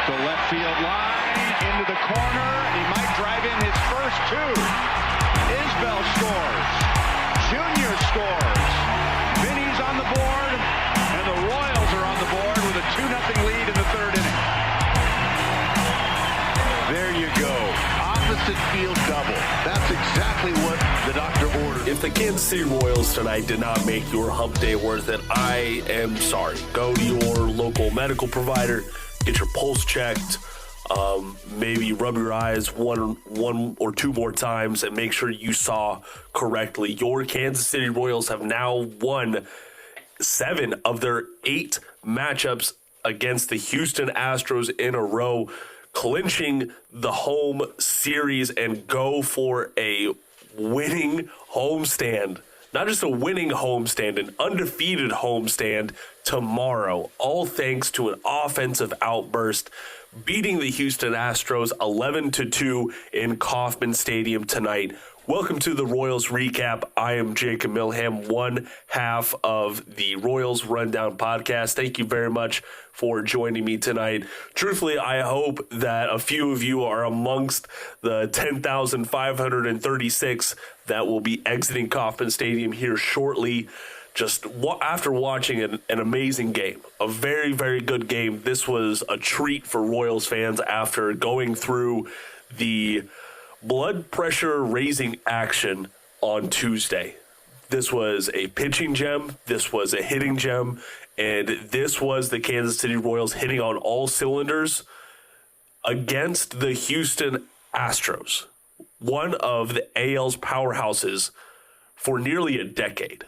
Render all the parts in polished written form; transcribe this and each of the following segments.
the left field line, into the corner. He might drive in his first two. Isbell scores. Junior scores. Vinny's on the board, and the Royals are on the board with a 2-0 lead in the third inning. There you go. Opposite field double. That's exactly what the doctor ordered. If the Kansas City Royals tonight did not make your hump day worth it, I am sorry. Go to your local medical provider, get your pulse checked, maybe rub your eyes one or two more times and make sure you saw correctly. Your Kansas City Royals have now won 7 of their 8 matchups against the Houston Astros in a row, clinching the home series and go for a winning homestand. Not just a winning homestand, an undefeated homestand tomorrow, all thanks to an offensive outburst, beating the Houston Astros 11-2 in Kauffman Stadium tonight. Welcome to the Royals Recap. I am Jacob Milham, one half of the Royals Rundown podcast. Thank you very much for joining me tonight. Truthfully, I hope that a few of you are amongst the 10,536 that will be exiting Kauffman Stadium here shortly. Just after watching an amazing game, a very, very good game. This was a treat for Royals fans after going through the blood pressure raising action on Tuesday. This was a pitching gem, this was a hitting gem, and this was the Kansas City Royals hitting on all cylinders against the Houston Astros, one of the AL's powerhouses for nearly a decade.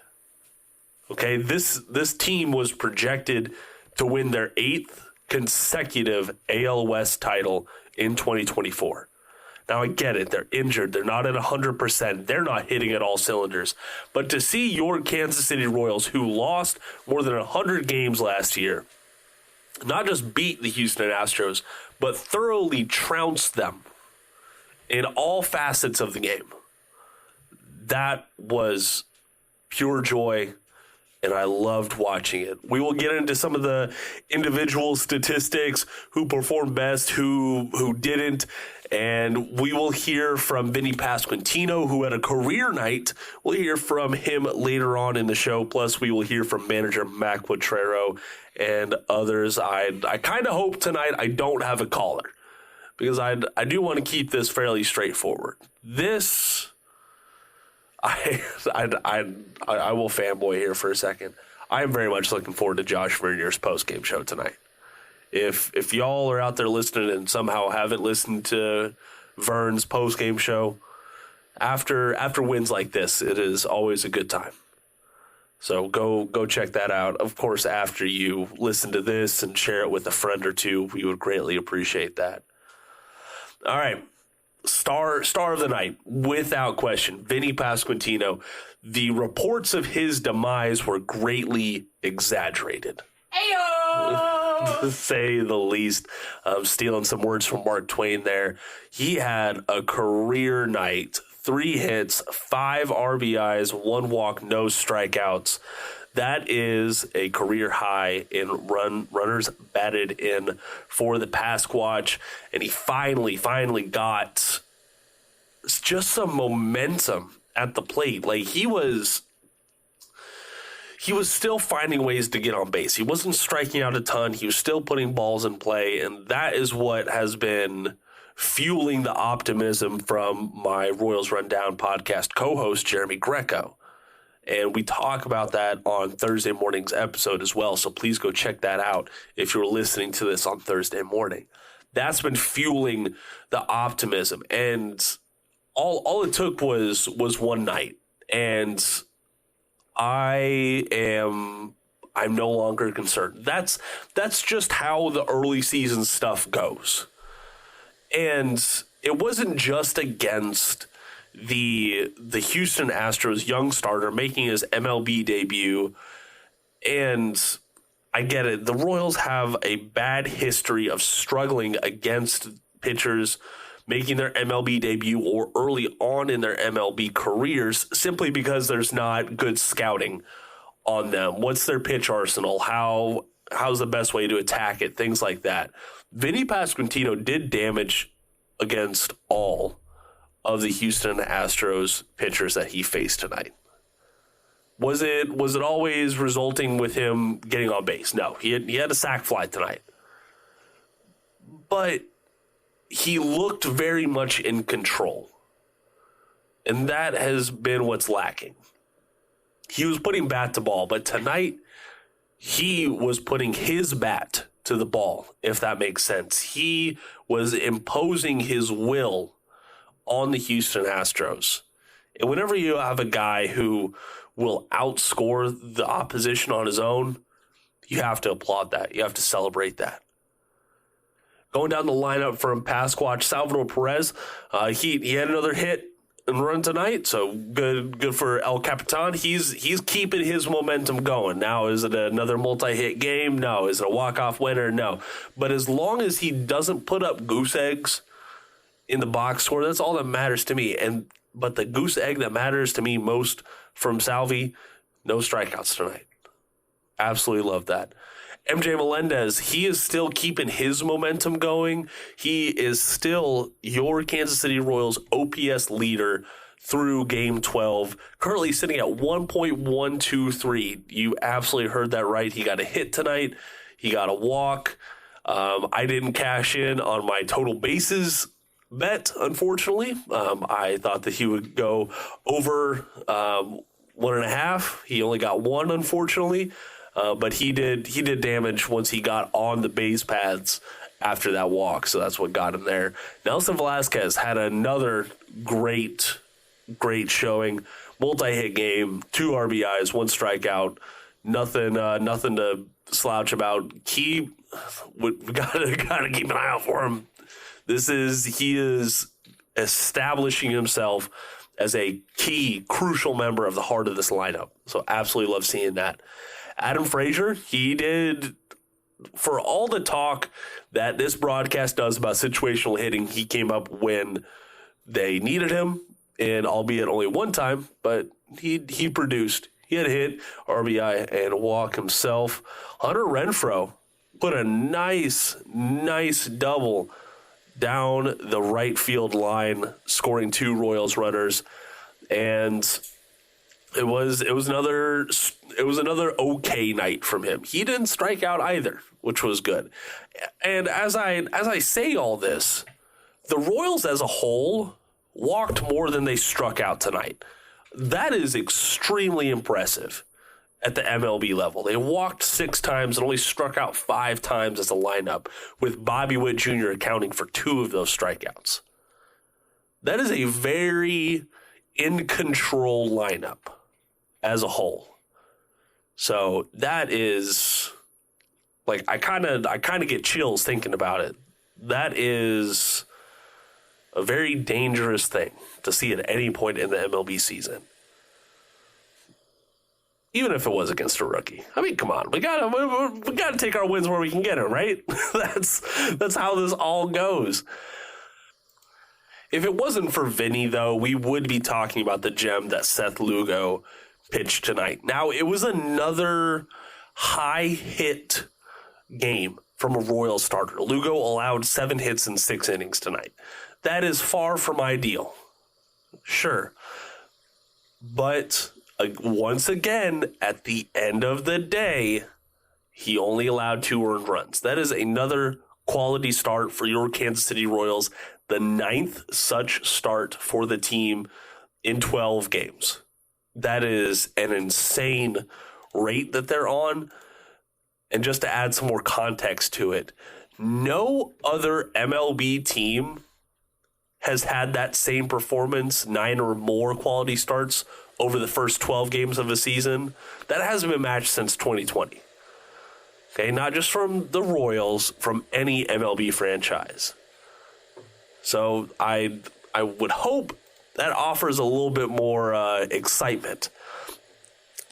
Okay, this team was projected to win their 8th consecutive AL West title in 2024. Now, I get it. They're injured. They're not at 100%. They're not hitting at all cylinders. But to see your Kansas City Royals, who lost more than 100 games last year, not just beat the Houston Astros, but thoroughly trounced them in all facets of the game, that was pure joy. And I loved watching it. We will get into some of the individual statistics, who performed best, who didn't. And we will hear from Vinnie Pasquantino, who had a career night. We'll hear from him later on in the show. Plus, we will hear from manager Mac Quatraro and others. I kind of hope tonight I don't have a caller, because I do want to keep this fairly straightforward. I will fanboy here for a second. I am very much looking forward to Josh Vernier's post-game show tonight. If y'all are out there listening and somehow haven't listened to Vern's post-game show, after wins like this, it is always a good time. So go check that out. Of course, after you listen to this and share it with a friend or two, we would greatly appreciate that. All right. Star of the night, without question, Vinnie Pasquantino. The reports of his demise were greatly exaggerated. Ayo! To say the least. Stealing some words from Mark Twain there. He had a career night. 3 hits, 5 RBIs, 1 walk, no strikeouts. That is a career high in runners batted in for the Pasquatch, and he finally got just some momentum at the plate. Like he was still finding ways to get on base. He wasn't striking out a ton. He was still putting balls in play, and that is what has been fueling the optimism from my Royals Rundown podcast co-host Jeremy Greco. And we talk about that on Thursday morning's episode as well. So please go check that out if you're listening to this on Thursday morning. That's been fueling the optimism. And all it took was one night. And I'm no longer concerned. That's just how the early season stuff goes. And it wasn't just against the Houston Astros young starter making his MLB debut. And I get it. The Royals have a bad history of struggling against pitchers making their MLB debut or early on in their MLB careers simply because there's not good scouting on them. What's their pitch arsenal? How how's the best way to attack it, things like that. Vinnie Pasquantino did damage against all of the Houston Astros pitchers that he faced tonight. Was it always resulting with him getting on base? No, he had a sac fly tonight. But he looked very much in control. And that has been what's lacking. He was putting bat to ball, but tonight he was putting his bat to the ball, if that makes sense. He was imposing his will on the Houston Astros. And whenever you have a guy who will outscore the opposition on his own, you have to applaud that. You have to celebrate that. Going down the lineup from Pasquatch, Salvador Perez, he had another hit and run tonight, so good for El Capitan. He's keeping his momentum going. Now, is it another multi-hit game? No. Is it a walk-off winner? No. But as long as he doesn't put up goose eggs in the box score, that's all that matters to me. But the goose egg that matters to me most from Salvi, no strikeouts tonight. Absolutely love that. MJ Melendez, he is still keeping his momentum going. He is still your Kansas City Royals OPS leader through Game 12, currently sitting at 1.123. You absolutely heard that right. He got a hit tonight. He got a walk. I didn't cash in on my total bases bet, unfortunately. I thought that he would go over 1.5. He only got 1, unfortunately. But he did damage once he got on the base paths after that walk, so that's what got him there. Nelson Velasquez had another great showing, multi-hit game, 2 RBIs, 1 strikeout, nothing to slouch about. We gotta keep an eye out for him. He is establishing himself as a key, crucial member of the heart of this lineup. So absolutely love seeing that. Adam Frazier, he did, for all the talk that this broadcast does about situational hitting, he came up when they needed him, and albeit only one time, but he produced. He had a hit, RBI, and a walk himself. Hunter Renfroe put a nice double down the right field line, scoring 2 Royals runners, and it was another okay night from him. He didn't strike out either, which was good. And as I say all this, the Royals as a whole walked more than they struck out tonight. That is extremely impressive at the MLB level. They walked 6 times and only struck out 5 times as a lineup, with Bobby Witt Jr. accounting for 2 of those strikeouts. That is a very in-control lineup as a whole. So that is, like, I kind of get chills thinking about it. That is a very dangerous thing to see at any point in the MLB season. Even if it was against a rookie. I mean, come on, we gotta take our wins where we can get them, right? That's how this all goes. If it wasn't for Vinny, though, we would be talking about the gem that Seth Lugo pitched tonight. Now, it was another high-hit game from a Royal starter. Lugo allowed 7 hits in 6 innings tonight. That is far from ideal. Sure. But once again, at the end of the day, he only allowed 2 earned runs. That is another quality start for your Kansas City Royals, the 9th such start for the team in 12 games. That is an insane rate that they're on. And just to add some more context to it, no other MLB team has had that same performance, 9 or more quality starts over the first 12 games of a season. That hasn't been matched since 2020. Okay, not just from the Royals, from any MLB franchise. So I would hope that offers a little bit more excitement.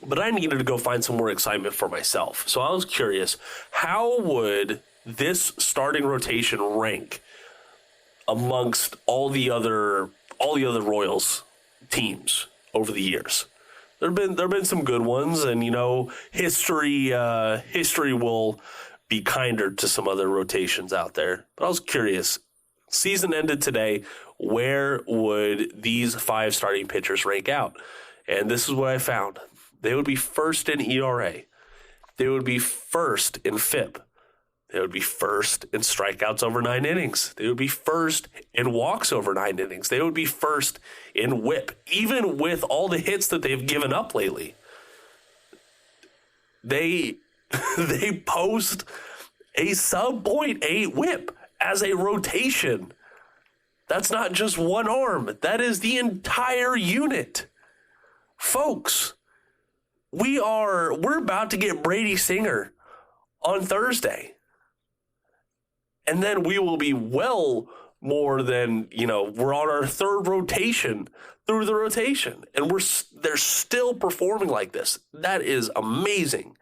But I needed to go find some more excitement for myself. So I was curious, how would this starting rotation rank amongst all the other Royals teams over the years? There've been some good ones, and history will be kinder to some other rotations out there. But I was curious. Season ended today. Where would these 5 starting pitchers rank out? And this is what I found. They would be first in ERA. They would be first in FIP. They would be first in strikeouts over 9 innings. They would be first in walks over 9 innings. They would be first in WHIP, even with all the hits that they've given up lately. They post a sub .8 WHIP as a rotation. That's not just one arm. That is the entire unit. Folks, we're about to get Brady Singer on Thursday. And then we will be well more than, we're on our 3rd rotation through the rotation. And they're still performing like this. That is amazing.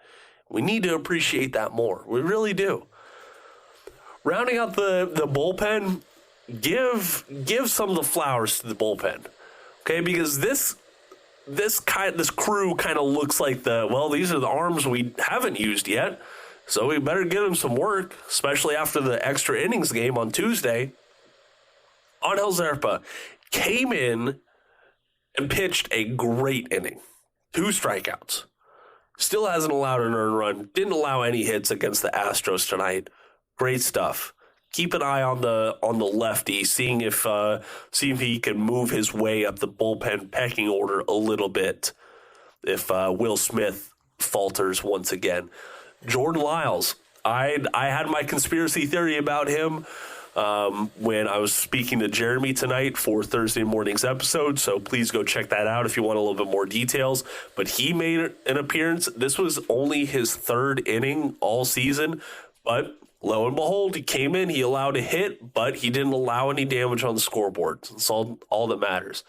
We need to appreciate that more. We really do. Rounding out the bullpen, give some of the flowers to the bullpen. Okay, because this crew kind of looks like these are the arms we haven't used yet. So we better give him some work, especially after the extra innings game on Tuesday. Angel Zerpa came in and pitched a great inning. 2 strikeouts. Still hasn't allowed an earned run. Didn't allow any hits against the Astros tonight. Great stuff. Keep an eye on the lefty, seeing if he can move his way up the bullpen pecking order a little bit. If Will Smith falters once again. Jordan Lyles, I had my conspiracy theory about him when I was speaking to Jeremy tonight for Thursday morning's episode, so please go check that out if you want a little bit more details. But he made an appearance. This was only his 3rd inning all season, but lo and behold, he came in, he allowed a hit, but he didn't allow any damage on the scoreboard. That's all that matters.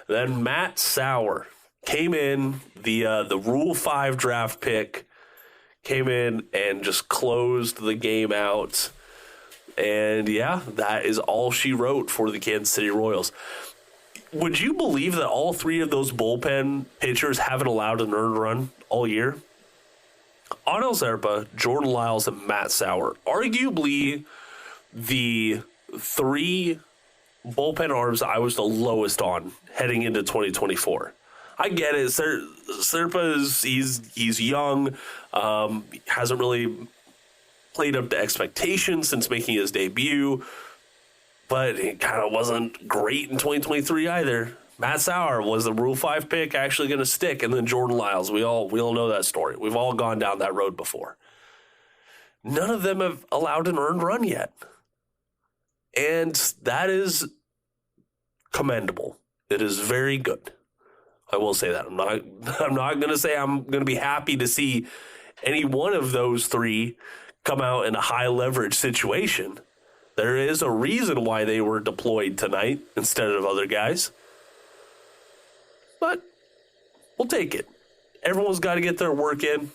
Then Matt Sauer came in, the Rule 5 draft pick, came in and just closed the game out. And yeah, that is all she wrote for the Kansas City Royals. Would you believe that all 3 of those bullpen pitchers haven't allowed an earned run all year? Angel Zerpa, Jordan Lyles, and Matt Sauer. Arguably the 3 bullpen arms I was the lowest on heading into 2024. I get it. Zerpa he's young, hasn't really played up to expectations since making his debut, but it kind of wasn't great in 2023 either. Matt Sauer, was the Rule 5 pick actually going to stick? And then Jordan Lyles, we all know that story. We've all gone down that road before. None of them have allowed an earned run yet. And that is commendable. It is very good. I will say that. I'm not going to say I'm going to be happy to see any one of those 3 come out in a high leverage situation. There is a reason why they were deployed tonight instead of other guys. But we'll take it. Everyone's got to get their work in.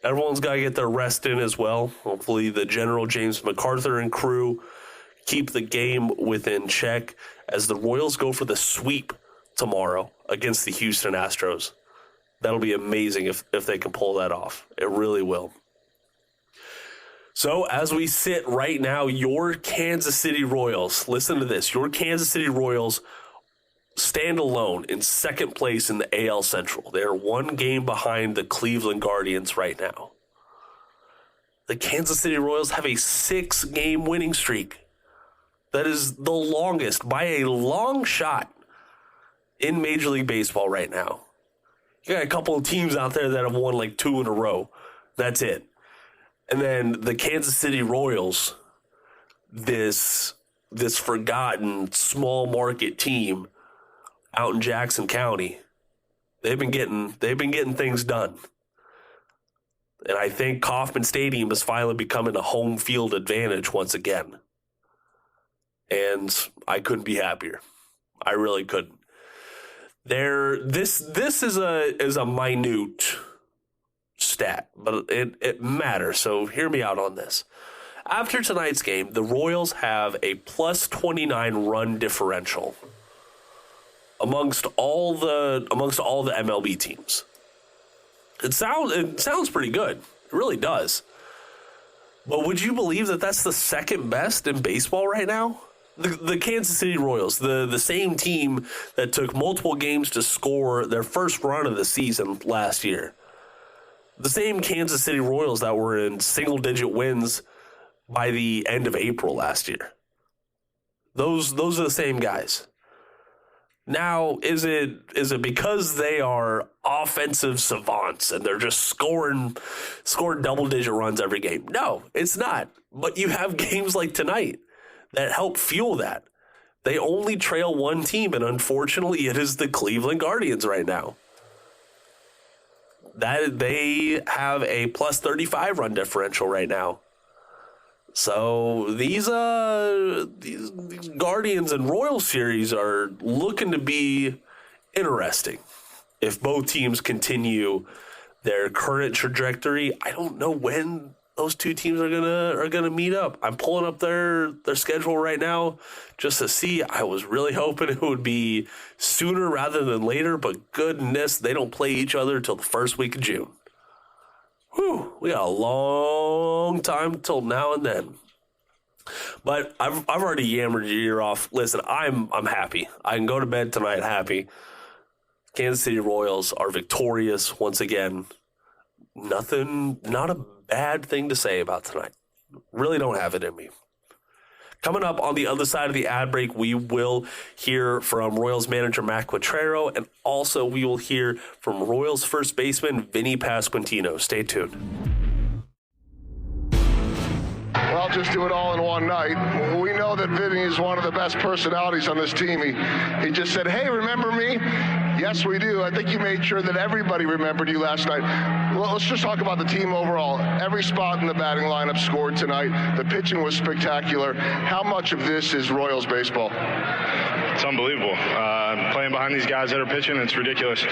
Everyone's got to get their rest in as well. Hopefully the General James MacArthur and crew keep the game within check as the Royals go for the sweep tomorrow against the Houston Astros. That'll be amazing if they can pull that off. It really will. So as we sit right now, your Kansas City Royals, listen to this, your Kansas City Royals stand alone in 2nd place in the AL Central. They are 1 game behind the Cleveland Guardians right now. The Kansas City Royals have a 6-game winning streak. That is the longest by a long shot in Major League Baseball right now. You got a couple of teams out there that have won like 2 in a row. That's it. And then the Kansas City Royals, this forgotten small market team out in Jackson County, they've been getting things done. And I think Kauffman Stadium is finally becoming a home field advantage once again. And I couldn't be happier. I really couldn't. This is a minute stat, but it matters. So hear me out on this. After tonight's game, the Royals have a plus 29 run differential amongst all the MLB teams. It sounds pretty good. It really does. But would you believe that that's the second best in baseball right now? The Kansas City Royals, the same team that took multiple games to score their first run of the season last year. The same Kansas City Royals that were in single-digit wins by the end of April last year. Those are the same guys. Now, is it because they are offensive savants and they're just scoring double-digit runs every game? No, it's not. But you have games like tonight that help fuel that. They only trail one team, and unfortunately, it is the Cleveland Guardians right now. That they have a plus 35 run differential right now. So these Guardians and Royals series are looking to be interesting. If both teams continue their current trajectory, I don't know when those two teams are gonna meet up. I'm pulling up their schedule right now just to see. I was really hoping it would be sooner rather than later, but goodness, they don't play each other till the first week of June. Whew, we got a long time till now and then. But I've already yammered your ear off. Listen, I'm happy. I can go to bed tonight happy. Kansas City Royals are victorious once again. Not a bad thing to say about tonight. Really don't have it in me. Coming up on the other side of the ad break, we will hear from Royals manager Matt Quatraro, and also we will hear from Royals first baseman Vinnie Pasquantino. Stay tuned. Well, I'll just do it all in one night. We know that Vinny is one of the best personalities on this team. He just said, hey, remember me? Yes, we do. I think you made sure that everybody remembered you last night. Well, let's just talk about the team overall. Every spot in the batting lineup scored tonight. The pitching was spectacular. How much of this is Royals baseball? It's unbelievable. Playing behind these guys that are pitching, it's ridiculous.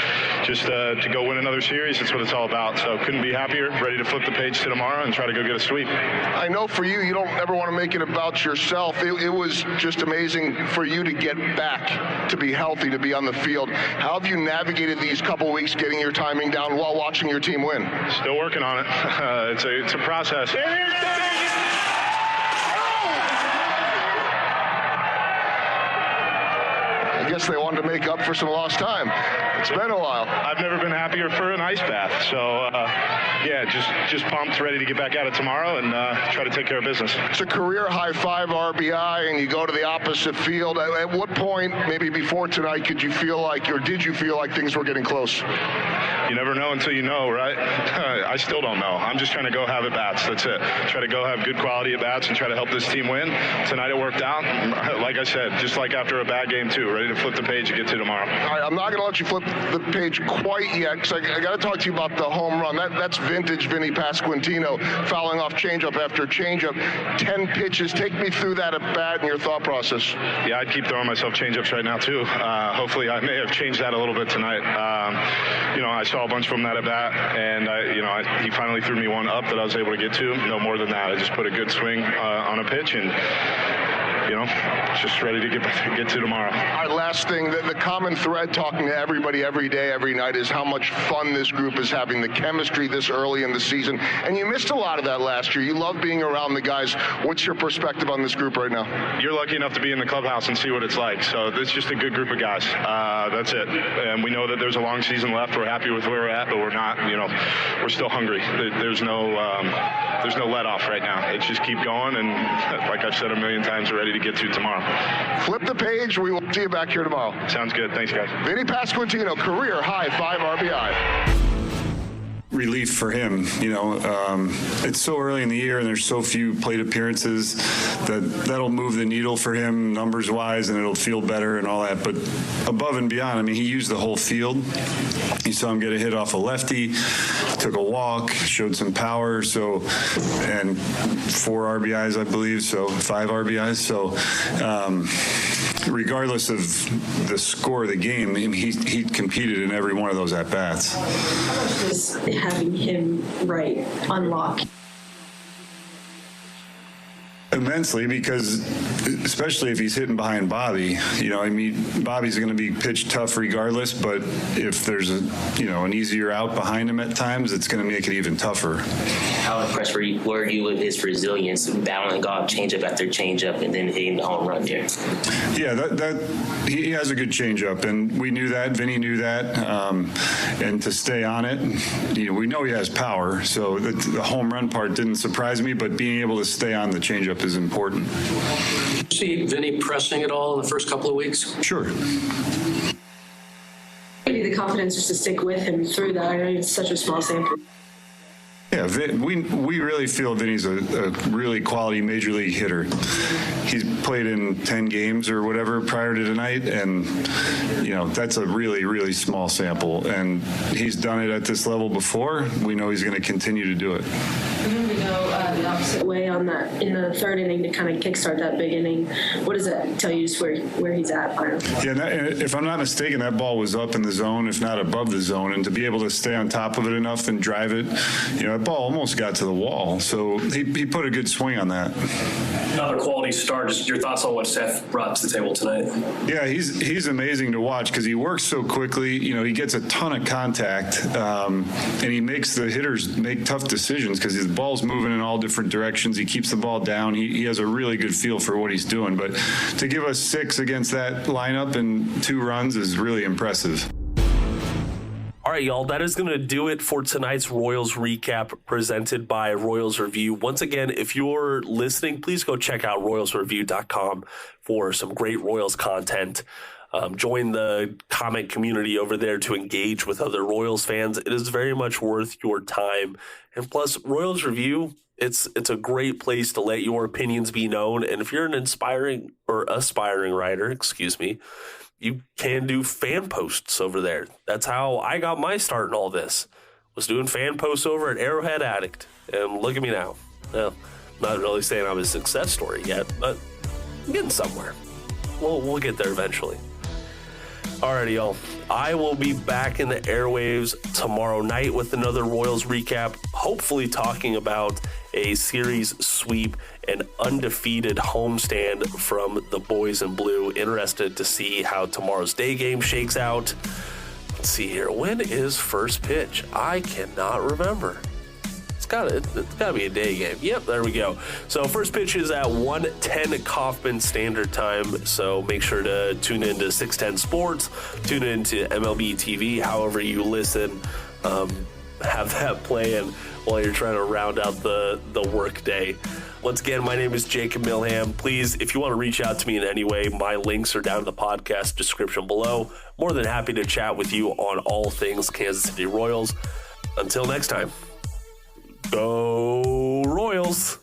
Just to go win another series, that's what it's all about. So couldn't be happier. Ready to flip the page to tomorrow and try to go get a sweep. I know for you, you don't ever want to make it about yourself. It was just amazing for you to get back, to be healthy, to be on the field. How have you navigated these couple weeks getting your timing down while watching your team win? Still working on it. It's a process. I guess they wanted to make up for some lost time. It's been a while. I've never been happier for an ice bath. So, just pumped, ready to get back at it tomorrow and try to take care of business. It's a career high 5 RBI, and you go to the opposite field. At what point, maybe before tonight, did you feel like things were getting close? You never know until you know, right? I still don't know. I'm just trying to go have at-bats. That's it. Try to go have good quality at-bats and try to help this team win. Tonight it worked out. Like I said, just like after a bad game, too. Ready to flip the page and get to tomorrow. All right, I'm not going to let you flip the page quite yet, because I got to talk to you about the home run. That's vintage Vinnie Pasquantino, fouling off changeup after changeup. 10 pitches. Take me through that at-bat and your thought process. Yeah, I'd keep throwing myself changeups right now, too. Hopefully I may have changed that a little bit tonight. I saw a bunch from that at bat, and he finally threw me one up that I was able to get to. No more than that. I just put a good swing on a pitch, and just ready to get to tomorrow. All right, last thing, the common thread talking to everybody every day, every night is how much fun this group is having, the chemistry this early in the season, and you missed a lot of that last year. You love being around the guys. What's your perspective on this group right now? You're lucky enough to be in the clubhouse and see what it's like, so it's just a good group of guys. That's it, and we know that there's a long season left. We're happy with where we're at, but we're not, we're still hungry. There's no let off right now. It's just keep going, and like I've said a million times, we're ready to get to tomorrow. Flip the page. We will see you back here tomorrow. Sounds good. Thanks, guys. Vinnie Pasquantino, career high 5 RBI. Relief for him. It's so early in the year and there's so few plate appearances that'll move the needle for him numbers wise, and it'll feel better and all that. But above and beyond, he used the whole field. You saw him get a hit off a lefty, took a walk, showed some power, and 4 RBIs, I believe, so 5 RBIs. So regardless of the score of the game, he competed in every one of those at-bats. Just having him unlock. Immensely, because especially if he's hitting behind Bobby, I mean, Bobby's going to be pitched tough regardless, but if there's an easier out behind him at times, it's going to make it even tougher. How impressed were you with his resilience, battling off changeup after changeup and then hitting the home run there? Yeah, that he has a good changeup, and we knew that. Vinny knew that, and to stay on it, we know he has power, so the home run part didn't surprise me, but being able to stay on the changeup is important. See Vinny pressing it all in the first couple of weeks? Sure. The confidence just to stick with him through that. I know it's such a small sample. Yeah, we really feel Vinny's a really quality major league hitter. He's played in 10 games or whatever prior to tonight, and that's a really, really small sample. And he's done it at this level before. We know he's going to continue to do it. I'm going to go the opposite way on that in the third inning to kind of kickstart that big inning. What does that tell you just where he's at? Yeah, if I'm not mistaken, that ball was up in the zone, if not above the zone, and to be able to stay on top of it enough and drive it, that ball almost got to the wall. So he put a good swing on that. Another quality start. Just your thoughts on what Seth brought to the table tonight? Yeah, he's amazing to watch because he works so quickly. He gets a ton of contact, and he makes the hitters make tough decisions because his ball's moving in all different directions. He keeps the ball down. He has a really good feel for what he's doing. But to give us 6 against that lineup and 2 runs is really impressive. All right, y'all, that is going to do it for tonight's Royals recap presented by Royals Review. Once again, if you're listening, please go check out royalsreview.com for some great Royals content. Join the comment community over there to engage with other Royals fans. It is very much worth your time. And plus, Royals Review, it's a great place to let your opinions be known. And if you're an aspiring writer, you can do fan posts over there. That's how I got my start in all this, was doing fan posts over at Arrowhead Addict. And look at me now. Well, not really saying I'm a success story yet, but I'm getting somewhere. We'll get there eventually. Alrighty, y'all. I will be back in the airwaves tomorrow night with another Royals recap, hopefully talking about a series sweep and undefeated homestand from the boys in blue. Interested to see how tomorrow's day game shakes out. Let's see here. When is first pitch? I cannot remember. It's gotta be a day game. Yep, there we go. So first pitch is at 1:10 Kauffman Standard Time. So make sure to tune into 610 Sports, tune into MLB TV, however you listen. Have that playing while you're trying to round out the work day. Once again, my name is Jacob Milham. Please, if you want to reach out to me in any way, my links are down in the podcast description below. More than happy to chat with you on all things Kansas City Royals. Until next time. Go Royals!